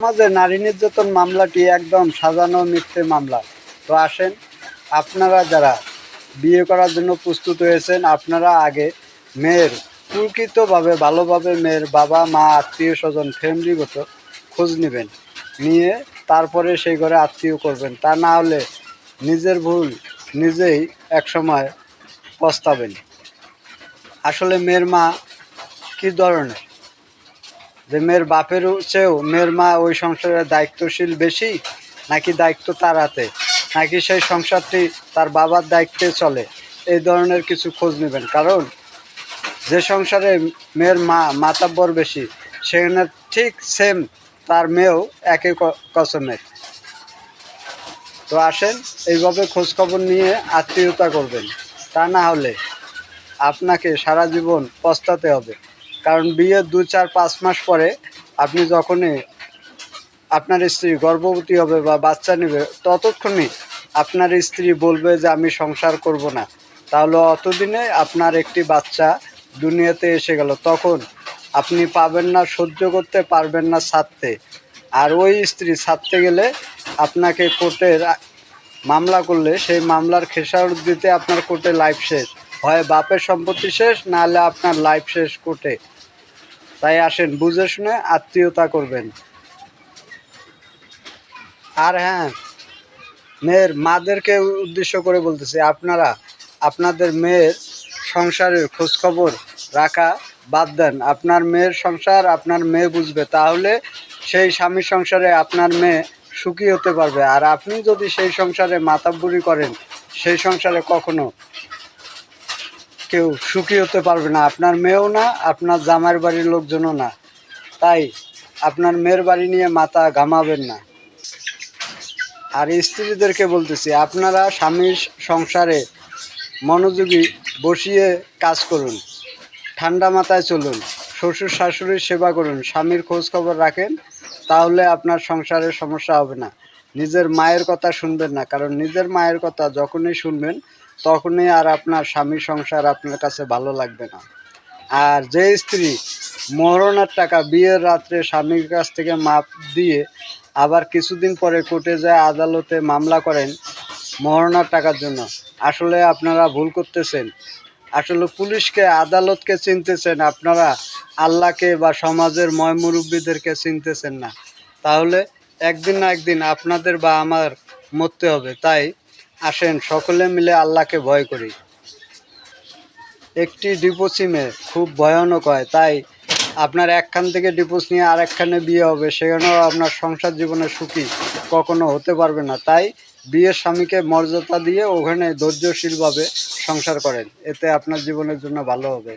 আমাদের নারী নির্যাতন মামলাটি একদম সাজানো মিথ্যে মামলা। তো আসেন, আপনারা যারা বিয়ে করার জন্য প্রস্তুত হয়েছেন, আপনারা আগে মেয়ের প্রকৃতভাবে ভালোভাবে মেয়ের বাবা মা আত্মীয় স্বজন ফ্যামিলিগত খোঁজ নেবেন, নিয়ে তারপরে সেই ঘরে আত্মীয় করবেন। তা না হলে নিজের ভুল নিজেই একসময় পস্তাবেন। আসলে মেয়ের মা কী ধরনের, যে মেয়ের বাপের চেয়েও মেয়ের মা ওই সংসারের দায়িত্বশীল বেশি, নাকি দায়িত্ব তার হাতে, নাকি সেই সংসারটি তার বাবার দায়িত্বে চলে, এই ধরনের কিছু খোঁজ নেবেন। কারণ যে সংসারে মেয়ের মা মাতাব্বর বেশি, সেখানে ঠিক সেম তার মেয়েও একই কসমের। তো আসেন, এইভাবে খোঁজখবর নিয়ে আত্মীয়তা করবেন। তা না হলে আপনাকে সারা জীবন পস্তাতে হবে। কারণ বিয়ের 2, 4, 5 মাস পরে আপনি যখনই আপনার স্ত্রী গর্ভবতী হবে বা বাচ্চা নেবে, ততক্ষণই আপনার স্ত্রী বলবে যে আমি সংসার করব না। তাহলে অতদিনে আপনার একটি বাচ্চা দুনিয়াতে এসে গেল, তখন আপনি পাবেন না, সহ্য করতে পারবেন না ছাড়তে। আর ওই স্ত্রী ছাড়তে গেলে আপনাকে কোর্টের মামলা করলে সেই মামলার খেসারত দিতে আপনার কোর্টে লাইফ শেষ, হয় বাপের সম্পত্তি শেষ, নাহলে আপনার লাইফ শেষ কোর্টে। তাই আসেন, বুঝে শুনে আত্মীয়তা করবেন। আর হ্যাঁ, মেয়ের মাদেরকে উদ্দেশ্য করে বলতেছি, আপনারা আপনাদের মেয়ের সংসারের খোঁজখবর রাখা বাদ দেন। আপনার মেয়ের সংসার আপনার মেয়ে বুঝবে, তাহলে সেই স্বামীর সংসারে আপনার মেয়ে সুখী হতে পারবে। আর আপনি যদি সেই সংসারে মাতাব্বরি করেন, সেই সংসারে কখনো কেউ সুখী হতে পারবে না, আপনার মেয়েও না, আপনার জামাইয়ের বাড়ির লোকজনও না। তাই আপনার মেয়ের বাড়ি নিয়ে মাথা ঘামাবেন না। আর স্ত্রীদেরকে বলতেছি, আপনারা স্বামীর সংসারে মনোযোগী বসিয়ে কাজ করুন, ঠান্ডা মাথায় চলুন, শ্বশুর শাশুড়ির সেবা করুন, স্বামীর খোঁজ খবর রাখেন, তাহলে আপনার সংসারের সমস্যা হবে না। নিজের মায়ের কথা শুনবেন না, কারণ নিজের মায়ের কথা যখনই শুনবেন, তখনই আর আপনার স্বামীর সংসার আপনার কাছে ভালো লাগবে না। আর যে স্ত্রী মহরণের টাকা বিয়ের রাত্রে স্বামীর কাছ থেকে মাপ দিয়ে আবার কিছুদিন পরে কোর্টে যায় আদালতে মামলা করেন মহরণের টাকার জন্য, আসলে আপনারা ভুল করতেছেন। আসলে পুলিশকে আদালতকে চিনতেছেন আপনারা, আল্লাহকে বা সমাজের ময়মুরব্বীদেরকে চিনতেছেন না। তাহলে একদিন না একদিন আপনাদের বা আমার মরতে হবে। তাই আসেন, সকলে মিলে আল্লাহকে ভয় করি। একটি ডিভোর্স সিমে খুব ভয়ানক হয়, তাই আপনার একখান থেকে ডিভোর্স নিয়ে আরেকখানে বিয়ে হবে, সেখানেও আপনার সংসার জীবনে সুখী কখনো হতে পারবে না। তাই বিয়ের স্বামীকে মর্যাদা দিয়ে ওখানে ধৈর্যশীলভাবে সংসার করেন, এতে আপনার জীবনের জন্য ভালো হবে।